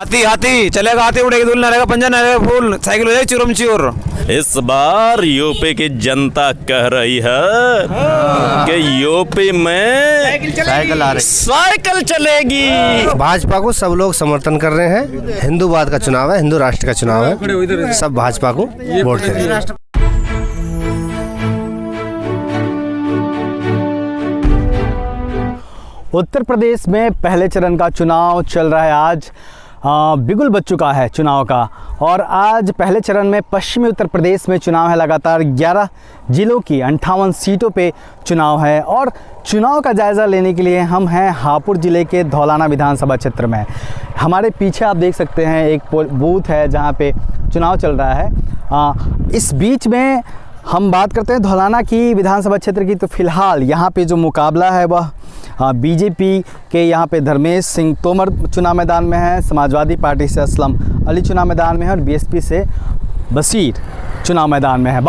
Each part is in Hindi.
हाथी हाथी चलेगा, हाथी उड़ेगी, दूल ना रहेगा, पंजा ना रहेगा फूल, साइकिल हो जाएगी चुरम चूर। इस बार यूपी की जनता कह रही है कि यूपी में साइकिल चलेगी। भाजपा को सब लोग समर्थन कर रहे हैं। हिंदूवाद का चुनाव है, हिंदू राष्ट्र का चुनाव है, सब भाजपा को वोट करेंगे। उत्तर प्रदेश में पहले चरण का चुनाव चल रहा है। आज बिगुल बज चुका है चुनाव का, और आज पहले चरण में पश्चिमी उत्तर प्रदेश में चुनाव है। लगातार 11 जिलों की 58 सीटों पे चुनाव है, और चुनाव का जायज़ा लेने के लिए हम हैं हापुड़ ज़िले के धौलाना विधानसभा क्षेत्र में। हमारे पीछे आप देख सकते हैं एक बूथ है जहाँ पे चुनाव चल रहा है। इस बीच में हम बात करते हैं धौलाना की विधानसभा क्षेत्र की, तो फिलहाल यहाँ पे जो मुकाबला है वह बीजेपी के यहाँ पे धर्मेश सिंह तोमर चुनाव मैदान में है, समाजवादी पार्टी से असलम अली चुनाव मैदान में है, और बीएसपी से बशीर चुनाव मैदान में है,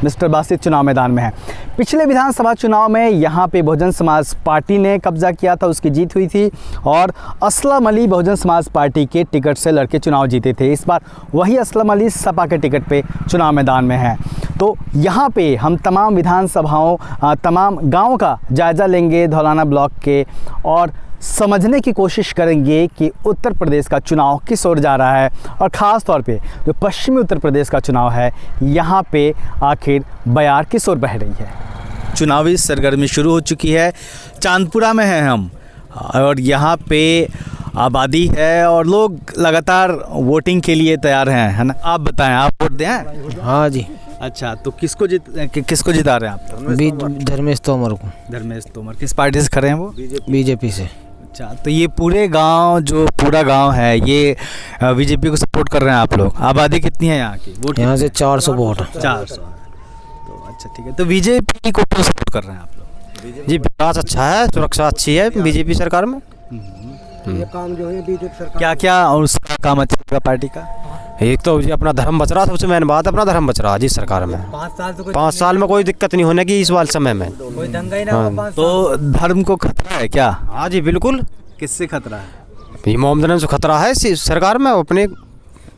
मिस्टर बासित चुनाव मैदान में है। पिछले विधानसभा चुनाव में यहाँ पे बहुजन समाज पार्टी ने कब्जा किया था, उसकी जीत हुई थी, और असलम अली बहुजन समाज पार्टी के टिकट से लड़के चुनाव जीते थे। इस बार वही असलम अली सपा के टिकट पे चुनाव मैदान में है। तो यहाँ पे हम तमाम विधानसभाओं, तमाम गाँव का जायज़ा लेंगे धौलाना ब्लॉक के, और समझने की कोशिश करेंगे कि उत्तर प्रदेश का चुनाव किस ओर जा रहा है, और ख़ास तौर पे जो पश्चिमी उत्तर प्रदेश का चुनाव है यहाँ पे आखिर बयार किस ओर बह रही है। चुनावी सरगर्मी शुरू हो चुकी है। चांदपुरा में हैं हम, और यहाँ पे आबादी है और लोग लगातार वोटिंग के लिए तैयार हैं, है ना। आप बताएं, आप वोट दें? हाँ जी। अच्छा, तो किसको जिता रहे हैं आप? धर्मेश तोमर को। धर्मेश तोमर किस पार्टी से खड़े हैं वो? बीजेपी से। अच्छा, तो ये पूरे गांव, जो पूरा गांव है ये बीजेपी को सपोर्ट कर रहे हैं आप लोग। आबादी कितनी है यहाँ की? वोट यहाँ से 400 वोट। 400। तो अच्छा, ठीक है। तो बीजेपी को क्यों सपोर्ट कर रहे हैं आप लोग? जी, विकास अच्छा है, सुरक्षा अच्छी है बीजेपी सरकार में। ये काम जो है बीजेपी सरकार, क्या क्या और उसका काम अच्छा लगा पार्टी का? एक तो जी अपना धर्म बच रहा, सबसे मेन बात अपना धर्म बच रहा जी सरकार में। 5 साल में कोई दिक्कत नहीं होने की इस वाले समय में। कोई दंगा ही ना हो 5 साल। तो धर्म को खतरा है क्या? हाँ जी बिल्कुल। किससे खतरा है? ये मोहम्मदन से खतरा है सरकार में अपने।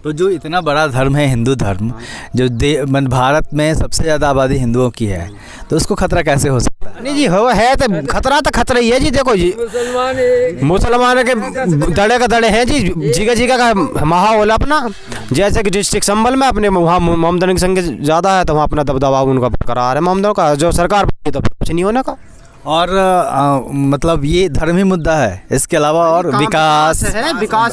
तो जो इतना बड़ा धर्म है हिंदू धर्म, जो भारत में सबसे ज़्यादा आबादी हिंदुओं की है, तो उसको खतरा कैसे हो सकता है? नहीं जी है तो खतरा ही है जी। देखो जी, मुसलमान के दड़े का दड़े हैं जी, जीगा का माहौल अपना। जैसे कि डिस्ट्रिक्ट संबल में अपने वहाँ मोहम्मदन की संख्या ज़्यादा है, तो वहाँ अपना दबदबा उनका बरकरार है मोहम्मदन का। जो सरकार तो कुछ नहीं होने का। और मतलब ये धर्म ही मुद्दा है, इसके अलावा और विकास,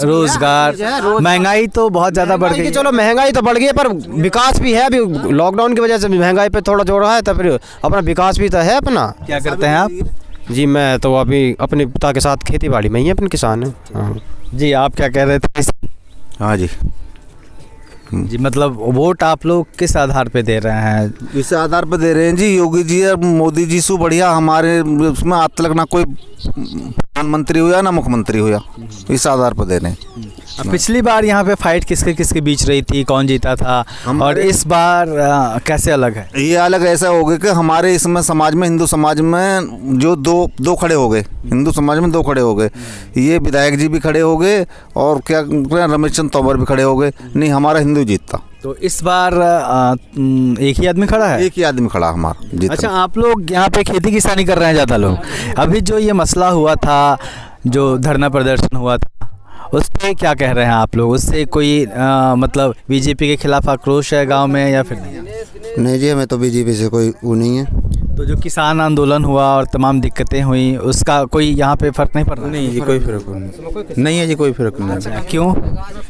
रोजगार, महंगाई तो बहुत ज़्यादा बढ़ गई। चलो महंगाई तो बढ़ गई है, पर विकास भी है। अभी लॉकडाउन की वजह से महंगाई पे थोड़ा जोर है, तो फिर अपना विकास भी तो है अपना। क्या करते हैं आप? जी मैं तो अभी अपने पिता के साथ खेती बाड़ी में ही अपने किसान है। हाँ जी, आप क्या कह रहे थे? हाँ जी जी, मतलब वोट आप लोग किस आधार पे दे रहे हैं? इस आधार पे दे रहे हैं जी, योगी जी और मोदी जी से बढ़िया हमारे उसमें आज तक ना कोई प्रधानमंत्री हुआ ना मुख्यमंत्री हुआ, इस आधार पर दे रहे हैं। पिछली बार यहाँ पे फाइट किसके बीच रही थी, कौन जीता था, और इस बार कैसे अलग है? ये अलग ऐसा हो गया कि हमारे इसमें समाज में, हिंदू समाज में जो दो खड़े हो गए, हिंदू समाज में 2 खड़े हो गए। ये विधायक जी भी खड़े हो गए, और क्या रमेश चंद्र तोमर भी खड़े हो गए। नहीं, हमारा हिंदू जीतता। तो इस बार एक ही आदमी खड़ा है? एक ही आदमी खड़ा हमारा जीतता। अच्छा, आप लोग यहाँ पे खेती किसानी कर रहे हैं ज़्यादा लोग। अभी जो ये मसला हुआ था, जो धरना प्रदर्शन हुआ था, उस पर क्या कह रहे हैं आप लोग? उससे कोई मतलब बीजेपी के खिलाफ आक्रोश है गांव में या फिर नहीं? नहीं जी, हमें तो बीजेपी से कोई वो नहीं है। तो जो किसान आंदोलन हुआ और तमाम दिक्कतें हुई, उसका कोई यहाँ पे फ़र्क नहीं पड़ रहा? नहीं जी, कोई फ़र्क नहीं है जी, कोई फ़र्क नहीं। क्यों?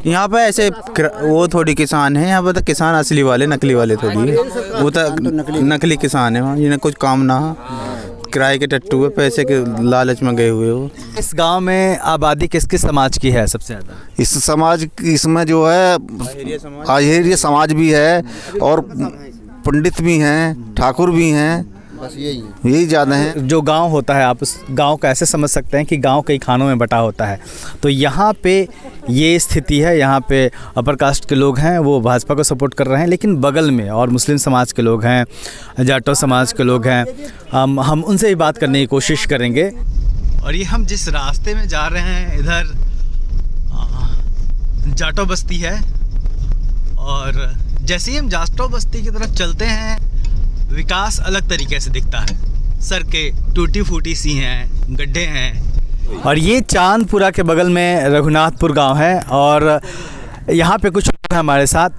यहाँ पे ऐसे वो थोड़ी किसान है, यहाँ पे तो किसान असली वाले, नकली वाले थोड़ी है। वो तो नकली किसान है, जिन्हें कुछ काम ना हो, किराए के टट्टू है, पैसे के लालच में गए हुए हो। इस गांव में आबादी किस समाज की है सबसे ज़्यादा? इस समाज, इसमें जो है आहिरिया समाज भी है, और पंडित भी हैं, ठाकुर भी हैं, बस यही ज़्यादा है। जो गांव होता है, आप उस गांव को ऐसे समझ सकते हैं कि गांव कई खानों में बटा होता है। तो यहाँ पे ये स्थिति है, यहाँ पे अपर कास्ट के लोग हैं वो भाजपा को सपोर्ट कर रहे हैं, लेकिन बगल में और मुस्लिम समाज के लोग हैं, जाटो समाज के लोग हैं। हम उनसे भी बात करने की कोशिश करेंगे। और ये हम जिस रास्ते में जा रहे हैं, इधर जाटो बस्ती है और जैसे ही हम जाटो बस्ती की तरफ चलते हैं विकास अलग तरीके से दिखता है। सड़कें टूटी फूटी सी हैं, गड्ढे हैं। और ये चांदपुरा के बगल में रघुनाथपुर गांव है और यहाँ पे कुछ लोग हैं हमारे साथ।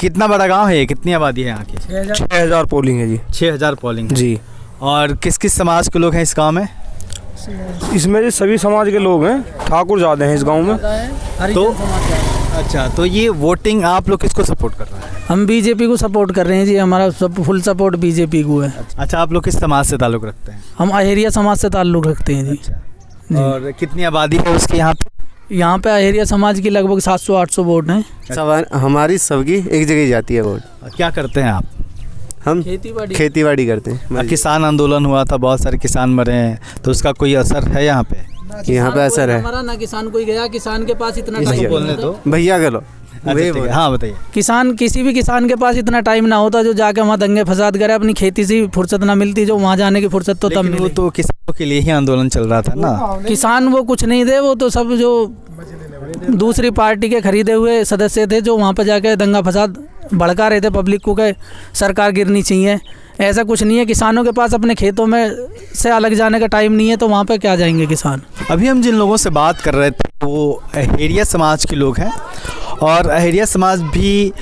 कितना बड़ा गांव है ये, कितनी आबादी है यहाँ की? 6000 पोलिंग है जी। 6000 पोलिंग जी। और किस किस समाज के लोग हैं इस गांव में? इसमें जो सभी समाज के लोग हैं, ठाकुर ज़्यादा हैं इस गांव में। तो अच्छा, तो ये वोटिंग आप लोग किसको सपोर्ट कर रहे हैं? हम बीजेपी को सपोर्ट कर रहे हैं जी, हमारा सब फुल सपोर्ट बीजेपी को है। अच्छा, आप लोग किस समाज से ताल्लुक़ रखते हैं? हम अहेरिया समाज से ताल्लुक़ रखते हैं जी। और कितनी आबादी है उसके यहाँ पे? यहाँ पे अहेरिया समाज की लगभग 700-800 वोट हैं। सब हमारी सबकी एक जगह जाती है वोट। क्या करते हैं आप? हम खेती बाड़ी करते हैं। किसान आंदोलन हुआ था, बहुत सारे किसान मरे हैं, तो उसका कोई असर है यहाँ पे? यहाँ पे असर है। हमारा ना किसान कोई गया, किसान के पास इतना भैया टाइम दो भैया के लो। हाँ बताइए। किसान किसी भी किसान के पास इतना टाइम ना होता जो जाके वहाँ दंगे फसाद करे, अपनी खेती से फुर्सत ना मिलती, जो वहाँ जाने की फुर्सत तो तब वो तो किसानों के लिए ही आंदोलन चल रहा था ना। किसान वो कुछ नहीं थे, वो तो सब जो दूसरी पार्टी के खरीदे हुए सदस्य थे जो वहाँ पर जाके दंगा फसाद भड़का रहे थे पब्लिक को कि सरकार गिरनी चाहिए। ऐसा कुछ नहीं है, किसानों के पास अपने खेतों में से अलग जाने का टाइम नहीं है, तो वहाँ पे क्या जाएंगे किसान। अभी हम जिन लोगों से बात कर रहे थे वो अहेरिया समाज के लोग हैं और अहेरिया समाज भी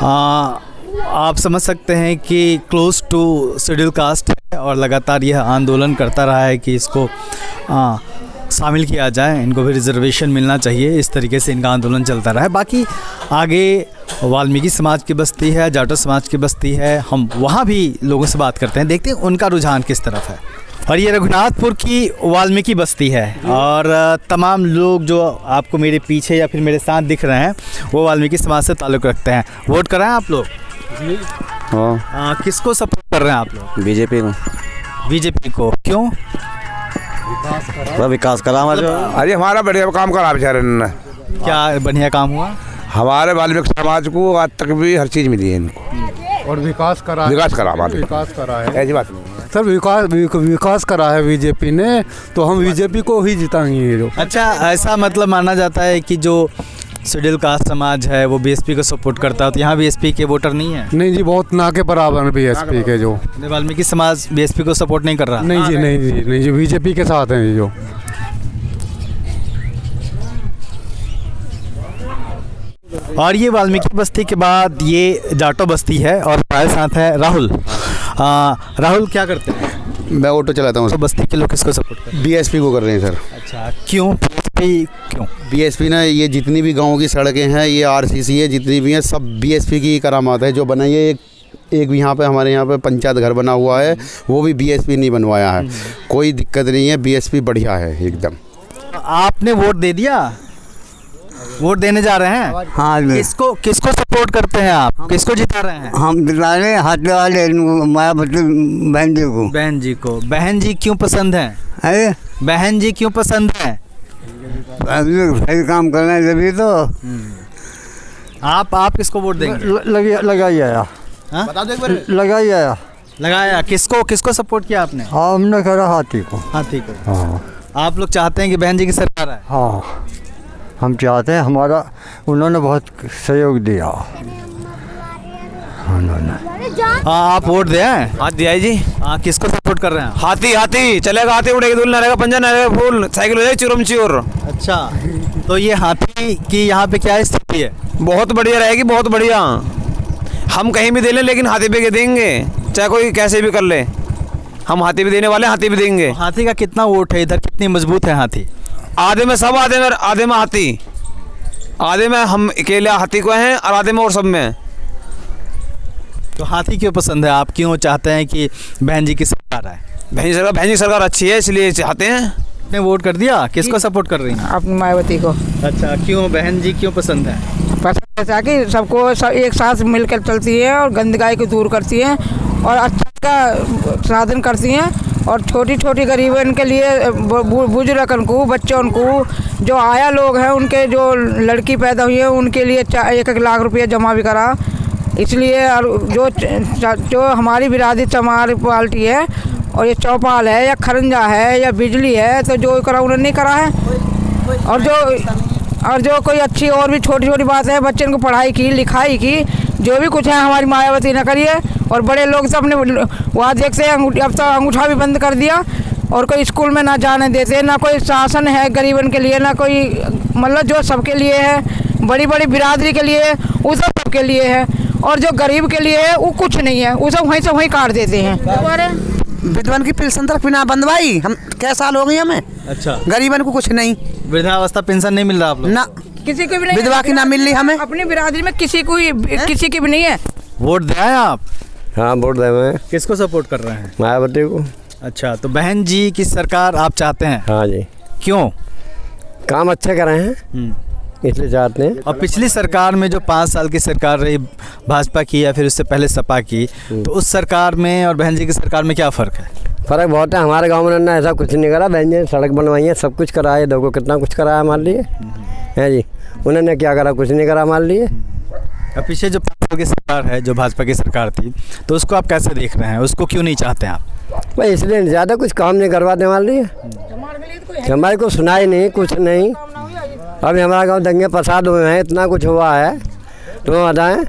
आप समझ सकते हैं कि क्लोज टू शेड्यूल कास्ट है और लगातार यह आंदोलन करता रहा है कि इसको शामिल किया जाए, इनको भी रिजर्वेशन मिलना चाहिए। इस तरीके से इनका आंदोलन चलता रहा है। बाकी आगे वाल्मीकि समाज की बस्ती है, जाटो समाज की बस्ती है, हम वहाँ भी लोगों से बात करते हैं, देखते हैं उनका रुझान किस तरफ है। और ये रघुनाथपुर की वाल्मीकि बस्ती है और तमाम लोग जो आपको मेरे पीछे या फिर मेरे साथ दिख रहे हैं वो वाल्मीकि समाज से ताल्लुक़ रखते हैं। वोट कर रहे हैं आप लोग? किसको सपोर्ट कर रहे हैं आप लोग? बीजेपी को। बीजेपी को क्यों? विकास करा हमारे। अरे हमारा बढ़िया काम करा बेचारे ने। क्या बढ़िया काम हुआ? हमारे वाल्मीकि समाज को आज तक भी हर चीज़ मिली है इनको। और विकास करा है। विकास करा हमारे। विकास करा है, ऐसी बात नहीं सर। विकास करा है बीजेपी ने, तो हम बीजेपी को ही जिताएंगे। अच्छा, ऐसा मतलब माना जाता है कि जो शेड्यूल कास्ट समाज है वो बीएसपी को सपोर्ट करता है, तो यहाँ बीएसपी के वोटर नहीं है? नहीं जी, बहुत ना के बराबर है बीएसपी के। जो वाल्मीकि समाज बीएसपी को सपोर्ट नहीं कर रहा? नहीं जी, नहीं जी, बीजेपी के साथ हैं जो। और ये वाल्मीकि बस्ती के बाद ये जाटो बस्ती है और हमारे साथ है राहुल। राहुल क्या करते हैं? मैं ऑटो चलाता हूँ। तो बस्ती के लोग किसको सपोर्ट करते हैं? बीएसपी को कर रहे हैं सर। अच्छा, क्यों? क्यों? बीएसपी ने ये जितनी भी गाँव की सड़कें हैं, ये आरसीसी है, जितनी भी हैं सब बीएसपी की करामात है। जो बनाई है एक यहाँ पे हमारे यहाँ पे पंचायत घर बना हुआ है, वो भी बीएसपी नहीं बनवाया है। कोई दिक्कत नहीं है, बीएसपी बढ़िया है एकदम। आपने वोट दे दिया? वोट देने जा रहे हैं? हाँ। किसको सपोर्ट करते हैं आप? किसको जिता रहे हैं? हम जिता रहे हैं हाथ वाले मायावती बहन जी को। बहन जी को। बहन जी क्यों पसंद है? अरे बहन जी क्यों पसंद है? सही काम करना है जब तो। आप किसको वोट देंगे? लगाइए लगाया। किसको सपोर्ट किया आपने? हमने करा हाथी को। हाथी को। आप लोग चाहते हैं कि बहन जी की सरकार आए? हाँ, हम चाहते हैं, हमारा उन्होंने बहुत सहयोग दिया उन्होंने। आप वोट दे? हाथ दिया है जी। किसको सपोर्ट कर रहे हैं? हाथी चलेगा, हाथी उड़ेगी, दूल्हा रहेगा, पंजा ना रहेगा, फूल साइकिल हो जाएगी चुरम चूर। अच्छा, तो ये हाथी की यहाँ पे क्या स्थिति है? बहुत बढ़िया रहेगी, बहुत बढ़िया। हम कहीं भी दे लें लेकिन हाथी पे देंगे, चाहे कोई कैसे भी कर ले। हम हाथी भी देने वाले, हाथी भी देंगे। हाथी का कितना वोट है इधर? कितनी मजबूत है हाथी? आधे में सब, आधे में हाथी, आधे में हम अकेले हाथी को हैं और आधे में और सब में। तो हाथी क्यों पसंद है? आप क्यों चाहते हैं कि बहन जी की सरकार आए? बहन जी सरकार अच्छी है इसलिए चाहते हैं। आपने वोट कर दिया? किसको सपोर्ट कर रही हैं? अपनी मायावती को। अच्छा, क्यों? बहन जी क्यों पसंद है? पसंद ऐसा कि सबको एक साथ मिलकर चलती है और गंदगी को दूर करती है और अच्छा का साधन करती हैं और छोटी छोटी गरीबन के लिए, बुजुर्गन को, बच्चों को, जो आया लोग हैं उनके जो लड़की पैदा हुई है उनके लिए 1 लाख रुपये जमा भी करा। इसलिए जो हमारी बिरादरी चमार पार्टी है और ये चौपाल है या खरंजा है या बिजली है, तो जो करा उन्होंने नहीं करा है। और जो और जो कोई अच्छी और भी छोटी छोटी बात है, बच्चे को पढ़ाई की लिखाई की जो भी कुछ है हमारी मायावती ने करी है। और बड़े लोग सब अपने वहाँ देखते हैं अब तो अंगूठा भी बंद कर दिया और कोई स्कूल में ना जाने देते, ना कोई शासन है गरीबन के लिए, ना कोई मतलब जो सबके लिए है, बड़ी बड़ी बिरादरी के लिए वो सब सबके लिए है। और जो गरीब के लिए है वो कुछ नहीं है, वो सब वहीं से वहीं काट देते हैं। विधवन की पेंशन तक बिना बंदवाई हम क्या साल हो गए हमें। अच्छा, गरीबन को कुछ नहीं, वृद्धावस्था पेंशन नहीं मिल रहा आप लोग? ना किसी को भी नहीं, विधवा की ना मिल रही हमें, अपनी बिरादरी में किसी की भी नहीं है। वोट दे आए आप? हाँ वोट दे मैं किसको सपोर्ट कर रहे हैं? मायावती को। अच्छा, तो बहन जी की सरकार आप चाहते हैं? हाँ जी, क्यों? काम अच्छे कर रहे हैं इसलिए चाहते हैं। और पिछली सरकार में जो 5 साल की सरकार रही भाजपा की या फिर उससे पहले सपा की, तो उस सरकार में और बहन जी की सरकार में क्या फ़र्क है? फ़र्क बहुत है। हमारे गांव में ना ऐसा कुछ नहीं करा, बहन जी ने सड़क बनवाई है, सब कुछ कराया, देखो कितना कुछ कराया हमारे लिए है जी। उन्होंने क्या करा? कुछ नहीं करा हमारे लिए। अब पीछे जो 5 साल की सरकार है, जो भाजपा की सरकार थी, तो उसको आप कैसे देख रहे हैं? उसको क्यों नहीं चाहते आप? भाई इसलिए ज़्यादा कुछ काम नहीं करवाते हमारे लिए, हमारे को सुनाई नहीं, कुछ नहीं। अभी हमारा गांव दंगे फसाद हुए हैं, इतना कुछ हुआ है तो बताएं,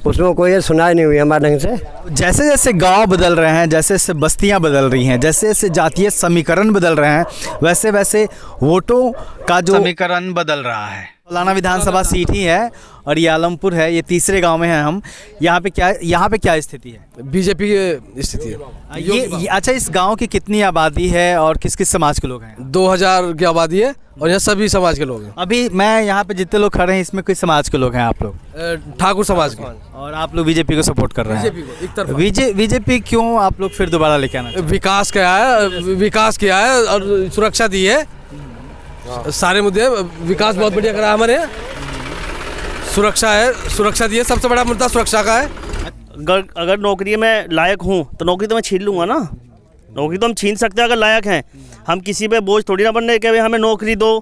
उसमें कोई सुनाई नहीं हुई हमारे ढंग से। जैसे जैसे गांव बदल रहे हैं, जैसे जैसे बस्तियां बदल रही हैं, जैसे जैसे जातीय समीकरण बदल रहे हैं, वैसे वैसे वोटों का जो समीकरण बदल रहा है। फलाना विधानसभा सीट ही है और ये आलमपुर है, ये तीसरे गांव में है हम। यहाँ पे क्या स्थिति है? बीजेपी की स्थिति है। ये अच्छा, इस गांव की कितनी आबादी है और किस किस समाज के लोग हैं? 2000 की आबादी है और यहाँ सभी समाज के लोग हैं। अभी मैं यहाँ पे जितने लोग खड़े हैं, इसमें किस समाज के लोग हैं आप लोग? ठाकुर समाज के। और आप लोग बीजेपी को सपोर्ट कर रहे हैं? बीजेपी को एक तरफ। बीजेपी क्यों आप लोग फिर दोबारा लेके आना? विकास किया है और सुरक्षा दी है, सारे मुद्दे विकास बहुत बढ़िया करा हमारे यहाँ। सुरक्षा दी है, सबसे बड़ा मुद्दा सुरक्षा का है। अगर नौकरी में लायक हूँ तो नौकरी तो मैं छीन लूँगा ना। नौकरी तो हम छीन सकते हैं अगर लायक हैं। हम किसी पे बोझ थोड़ी ना बनने के भाई हमें नौकरी दो,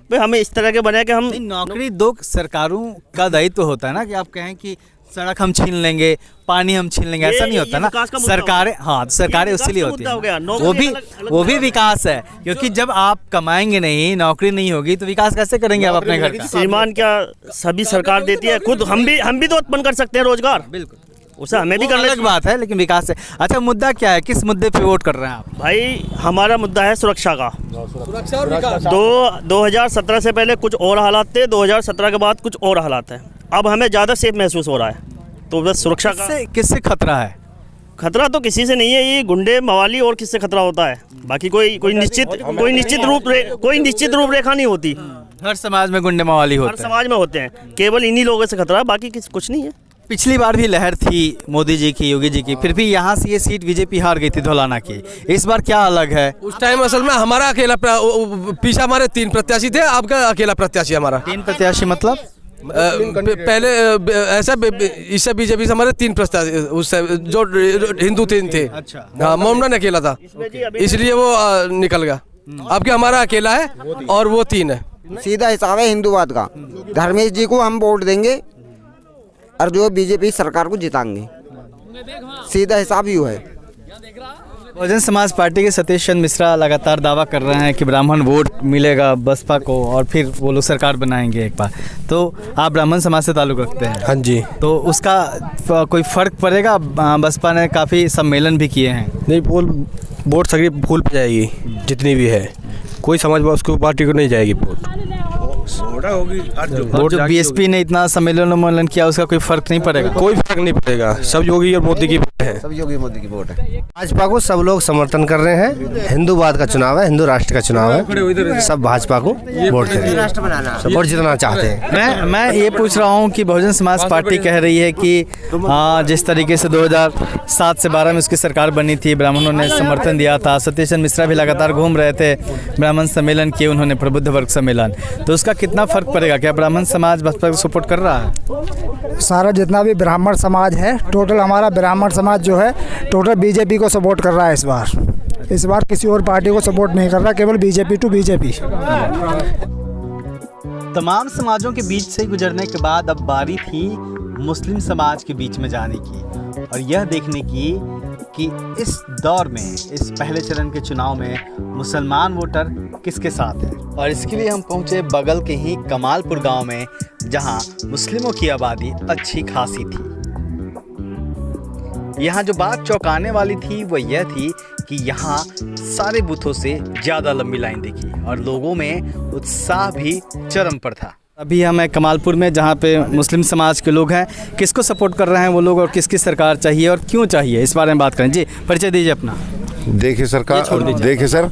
भाई हमें इस तरह के बने कि हम नौकरी दो। सरकारों का दायित्व होता है ना कि आप कहें कि सड़क हम छीन लेंगे, पानी हम छीन लेंगे, ऐसा नहीं होता ना। सरकारें, हाँ सरकारें उसीलिए होती है, वो भी विकास है, क्योंकि जब आप कमाएंगे नहीं, नौकरी नहीं होगी तो विकास कैसे करेंगे आप अपने घर का? श्रीमान क्या सभी सरकार देती है? खुद हम भी तो उत्पन्न कर सकते हैं रोजगार। बिल्कुल, उसे हमें भी करना अलग बात है, लेकिन विकास है। अच्छा, मुद्दा क्या है? किस मुद्दे पे वोट कर रहे हैं आप? भाई हमारा मुद्दा है सुरक्षा का। सुरक्षा और विकास। 2017 से पहले कुछ और हालात थे, 2017 के बाद कुछ और हालात हैं। अब हमें ज़्यादा सेफ महसूस हो रहा है, तो बस सुरक्षा का। किससे खतरा है? खतरा तो किसी से नहीं है, ये गुंडे मवाली और किससे खतरा होता है? बाकी कोई निश्चित रूपरेखा नहीं होती। हर समाज में गुंडे मवाली होते हैं, हर समाज में होते हैं, केवल इन्हीं लोगों से खतरा, बाकी कुछ नहीं है। पिछली बार भी लहर थी मोदी जी की, योगी जी की, फिर भी यहाँ से ये सीट बीजेपी हार गई थी धौलाना की। इस बार क्या अलग है? उस टाइम असल में हमारा अकेला पीछे हमारे 3 प्रत्याशी थे, आपका अकेला प्रत्याशी हमारा। 3 प्रत्याशी मतलब? पहले ऐसा इससे बीजेपी से हमारे 3 प्रत्याशी, उससे जो हिंदू 3 थे। अच्छा, हाँ, मोमडन अकेला था, इसलिए वो निकल गया। अब क्या हमारा अकेला है और वो 3 है। सीधा हिसाब है हिंदूवाद का। धर्मेश जी को हम वोट देंगे और जो बीजेपी सरकार को जिताएंगे, सीधा हिसाब ही है। बहुजन समाज पार्टी के सतीश चंद्र मिश्रा लगातार दावा कर रहे हैं कि ब्राह्मण वोट मिलेगा बसपा को और फिर वो लोग सरकार बनाएंगे एक बार। तो आप ब्राह्मण समाज से ताल्लुक़ रखते हैं? हाँ जी। तो उसका कोई फ़र्क पड़ेगा? बसपा ने काफ़ी सम्मेलन भी किए हैं। नहीं, वोट सभी फूल पे जाएगी, जितनी भी है, कोई समाज उसको पार्टी को नहीं जाएगी वोट। और जो बीएसपी ने इतना सम्मेलन किया, उसका कोई फर्क नहीं पड़ेगा? कोई फर्क नहीं पड़ेगा, सब योगी और मोदी की वोट है। सब योगी मोदी की वोट है। भाजपा को सब लोग समर्थन कर रहे हैं। हिंदूवाद का चुनाव है, हिंदू राष्ट्र का चुनाव है, सब भाजपा को वोट करें, सब वोट जितना चाहते हैं। मैं ये पूछ रहा हूँ कि बहुजन समाज पार्टी कह रही है कि जिस तरीके से 2007 से 12 में उसकी सरकार बनी थी, ब्राह्मणों ने समर्थन दिया था। सतीश चंद्र मिश्रा भी लगातार घूम रहे थे, ब्राह्मण सम्मेलन किए उन्होंने, प्रबुद्ध वर्ग सम्मेलन। तो उसका कितना फर्क पड़ेगा? क्या ब्राह्मण समाज बसपा को सपोर्ट कर रहा है? सारा जितना भी ब्राह्मण समाज है, टोटल हमारा ब्राह्मण समाज जो है टोटल बीजेपी को सपोर्ट कर रहा है इस बार किसी और पार्टी को सपोर्ट नहीं कर रहा, केवल बीजेपी टू बीजेपी। तमाम समाजों के बीच से गुजरने के बाद अब बारी थी मुस्लिम समाज के बीच में जाने की और यह देखने की कि इस दौर में, इस पहले चरण के चुनाव में मुसलमान वोटर किसके साथ हैं। और इसके लिए हम पहुंचे बगल के ही कमालपुर गांव में, जहां मुस्लिमों की आबादी अच्छी खासी थी। यहाँ जो बात चौंकाने वाली थी वो यह थी कि यहाँ सारे बूथों से ज़्यादा लंबी लाइन दिखी और लोगों में उत्साह भी चरम पर था। अभी हम हैं कमालपुर में, जहाँ पे मुस्लिम समाज के लोग हैं। किसको सपोर्ट कर रहे हैं वो लोग और किसकी सरकार चाहिए और क्यों चाहिए, इस बारे में बात करें। जी, परिचय दीजिए अपना। देखिए सर,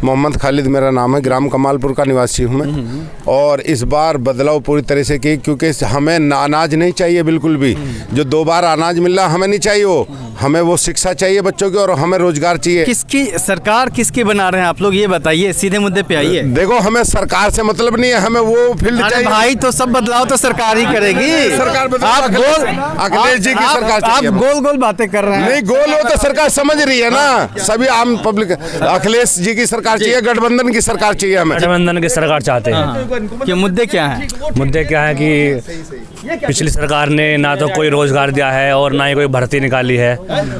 मोहम्मद खालिद मेरा नाम है, ग्राम कमालपुर का निवासी हूँ मैं। और इस बार बदलाव पूरी तरह से की, क्योंकि हमें अनाज नहीं चाहिए बिल्कुल भी। जो 2 बार अनाज मिल रहा हमें नहीं चाहिए वो, हमें वो शिक्षा चाहिए बच्चों की और हमें रोजगार चाहिए। किसकी सरकार किसकी बना रहे हैं आप लोग, ये बताइए, सीधे मुद्दे पे आइए। देखो, हमें सरकार से मतलब नहीं है, हमें वो फील्ड चाहिए। भाई तो सब बदलाव तो सरकार ही करेगी। सरकार अखिलेश जी की सरकार, आप गोल गोल बातें कर रहे हैं। नहीं, गोल हो तो सरकार समझ रही है ना, सभी आम पब्लिक। अखिलेश जी की सरकार चाहिए, गठबंधन की सरकार चाहिए हमें। गठबंधन की सरकार चाहते हैं। कि मुद्दे क्या हैं? मुद्दे क्या है कि पिछली सरकार ने ना तो कोई रोजगार दिया है और ना ही कोई भर्ती निकाली है,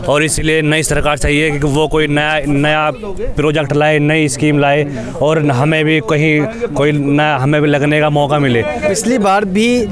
और इसलिए नई सरकार चाहिए कि वो कोई नया प्रोजेक्ट लाए, नई स्कीम लाए और हमें भी कहीं कोई नया, हमें भी लगने का मौका मिले। पिछली बार भी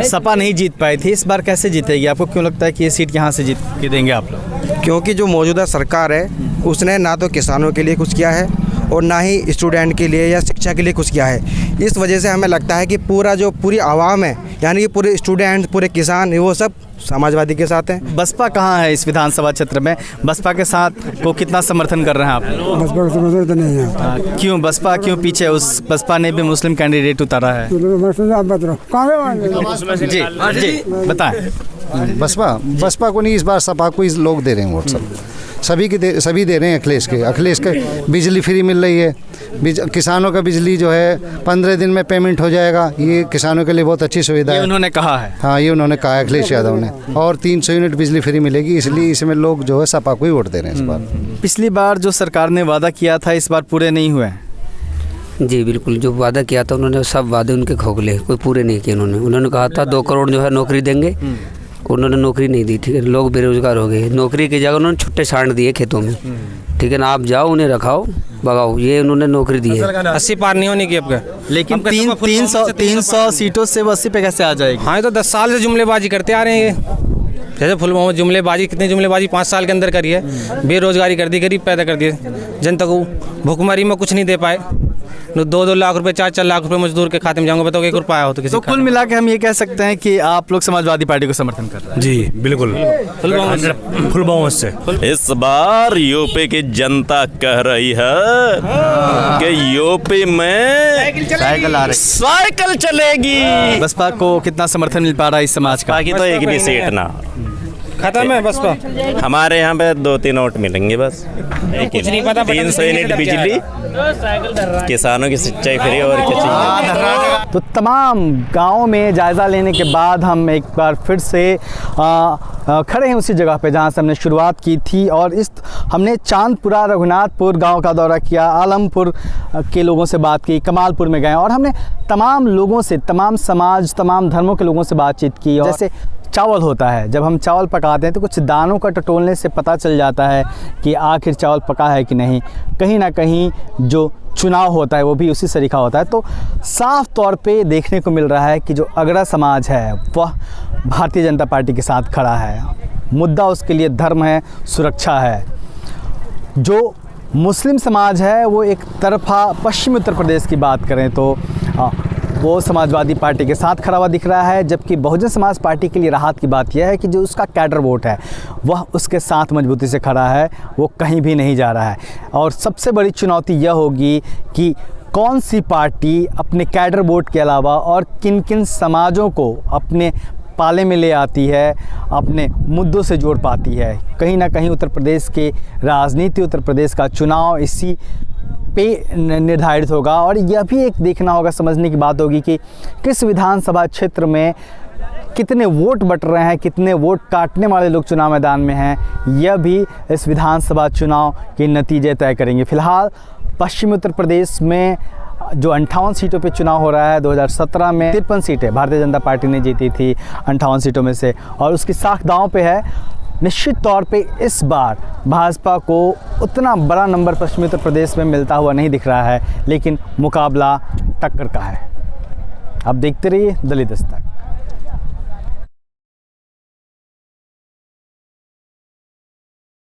सपा नहीं जीत पाई थी, इस बार कैसे जीतेगी? आपको क्यों लगता है कि ये सीट यहाँ से जीत के देंगे आप लोग? क्योंकि जो मौजूदा सरकार है उसने ना तो किसानों के लिए कुछ किया है और ना ही स्टूडेंट के लिए या शिक्षा के लिए कुछ किया है। इस वजह से हमें लगता है कि पूरी आवाम है, यानी कि पूरे स्टूडेंट, पूरे किसान, वो सब समाजवादी के साथ हैं। बसपा कहाँ है इस विधानसभा क्षेत्र में? बसपा के साथ को कितना समर्थन कर रहे हैं आप? बसपा का समर्थन नहीं है। क्यों बसपा क्यों पीछे? उस बसपा ने भी मुस्लिम कैंडिडेट उतारा है। जी जी बताएं। बसपा को नहीं, इस बार सपा को इस लोग दे रहे हैं वोट। सभी दे रहे हैं अखिलेश के। बिजली फ्री मिल रही है, किसानों का बिजली जो है 15 दिन में पेमेंट हो जाएगा। ये किसानों के लिए बहुत अच्छी सुविधा है। उन्होंने कहा है। हाँ, ये उन्होंने कहा है अखिलेश यादव ने। और 300 यूनिट बिजली फ्री मिलेगी, इसलिए इसमें लोग जो है सपा को ही वोट दे रहे हैं इस बार। पिछली बार जो सरकार ने वादा किया था इस बार पूरे नहीं हुए। जी बिल्कुल, जो वादा किया था उन्होंने सब वादे उनके खोखले, कोई पूरे नहीं किए। उन्होंने कहा था 2 करोड़ जो है नौकरी देंगे, उन्होंने नौकरी नहीं दी। ठीक है, लोग बेरोजगार हो गए। नौकरी की जगह उन्होंने छुट्टे छांट दिए खेतों में। ठीक है ना, आप जाओ उन्हें रखाओ भगाओ, ये उन्होंने नौकरी दी है। 80 पार नहीं होने की अब, लेकिन 300 सीटों से 80 पे कैसे आ जाएगी? हाँ, ये तो 10 साल से जुमलेबाजी करते आ रहे हैं। जैसे फुल मोहम्मद जुमलेबाजी, कितनी जुमलेबाजी 5 साल के अंदर करी है। बेरोजगारी कर दी, गरीब पैदा कर दिए, जनता को भुखमरी में कुछ नहीं दे पाए। 2-2 लाख रुपए, 4-4 लाख रुपए मजदूर के खाते में जाऊंगा, बताओ 1 रुपया हो तो किसी। तो कुल मिला के हम ये कह सकते हैं कि आप लोग समाजवादी पार्टी को समर्थन कर रहे हैं। जी बिल्कुल, फुल बहुमत से। इस बार यूपी की जनता कह रही है कि यूपी में साइकिल चलेगी। बसपा को कितना समर्थन मिल पा रहा है इस समाज का? बाकी तो एक भी सीट ना खत्म है बसपा। हमारे यहाँ पे 2-3 वोट मिलेंगे बस। कुछ नहीं पता। 300 यूनिट बिजली, किसानों की सिंचाई फ्री, और क्या चाहिए। तो तमाम गाँव में जायज़ा लेने के बाद हम एक बार फिर से खड़े हैं उसी जगह पे जहाँ से हमने शुरुआत की थी। और हमने चांदपुरा, रघुनाथपुर गांव का दौरा किया, आलमपुर के लोगों से बात की, कमालपुर में गए और हमने तमाम लोगों से, तमाम समाज, तमाम धर्मों के लोगों से बातचीत की। और जैसे चावल होता है, जब हम चावल पकाते हैं तो कुछ दानों का टटोलने से पता चल जाता है कि आखिर चावल पका है कि नहीं। कहीं ना कहीं जो चुनाव होता है वो भी उसी तरीका होता है। तो साफ तौर पे देखने को मिल रहा है कि जो अगड़ा समाज है वह भारतीय जनता पार्टी के साथ खड़ा है। मुद्दा उसके लिए धर्म है, सुरक्षा है। जो मुस्लिम समाज है वो एक तरफा पश्चिमी उत्तर प्रदेश की बात करें तो वो समाजवादी पार्टी के साथ खड़ा हुआ दिख रहा है, जबकि बहुजन समाज पार्टी के लिए राहत की बात यह है कि जो उसका कैडर वोट है वह उसके साथ मजबूती से खड़ा है, वो कहीं भी नहीं जा रहा है। और सबसे बड़ी चुनौती यह होगी कि कौन सी पार्टी अपने कैडर वोट के अलावा और किन किन समाजों को अपने पाले में ले आती है, अपने मुद्दों से जोड़ पाती है। कहीं ना कहीं उत्तर प्रदेश के राजनीति, उत्तर प्रदेश का चुनाव इसी पे निर्धारित होगा। और यह भी एक देखना होगा, समझने की बात होगी कि किस विधानसभा क्षेत्र में कितने वोट बट रहे हैं, कितने वोट काटने वाले लोग चुनाव मैदान में हैं, यह भी इस विधानसभा चुनाव के नतीजे तय करेंगे। फिलहाल पश्चिमी उत्तर प्रदेश में जो 58 सीटों पे चुनाव हो रहा है, 2017 में 53 सीटें भारतीय जनता पार्टी ने जीती थी 58 सीटों में से, और उसकी साख दांव पे है। निश्चित तौर पे इस बार भाजपा को उतना बड़ा नंबर पश्चिमी उत्तर प्रदेश में मिलता हुआ नहीं दिख रहा है, लेकिन मुकाबला टक्कर का है। आप देखते रहिए दिल्ली दस्तक।